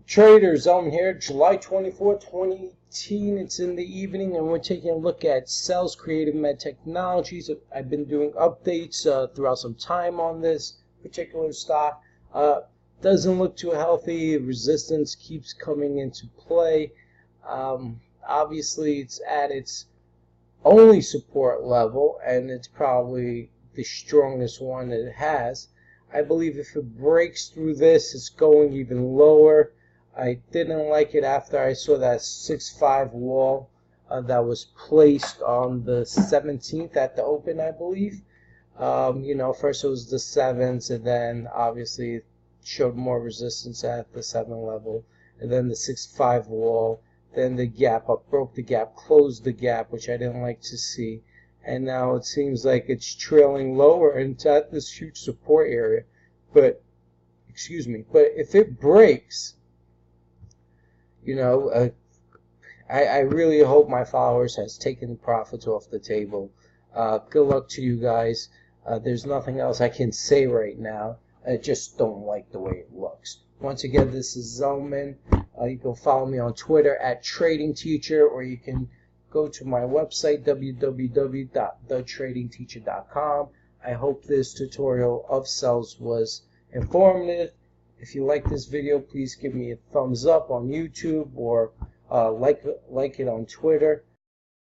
Trader Zelman here, July 24, 2018. It's in the evening, and we're taking a look at CELZ Creative Med Technologies. I've been doing updates throughout some time on this particular stock. Doesn't look too healthy. Resistance keeps coming into play. Obviously, it's at its only support level, and it's probably the strongest one that it has. I believe if it breaks through this, it's going even lower. I didn't like it after I saw that 6.5 wall that was placed on the 17th at the open, I believe. First it was the 7s, and then obviously it showed more resistance at the 7 level, and then the 6.5 wall, then the gap up, broke the gap, closed the gap, which I didn't like to see. And now it seems like it's trailing lower and it's at this huge support area. But if it breaks, I really hope my followers has taken the profits off the table. Good luck to you guys. There's nothing else I can say right now. I just don't like the way it looks. Once again, this is Zelman. You can follow me on Twitter at Trading Teacher, or you can go to my website, www.thetradingteacher.com. I hope this tutorial of CELZ was informative. If you like this video, please give me a thumbs up on YouTube, or like it on Twitter.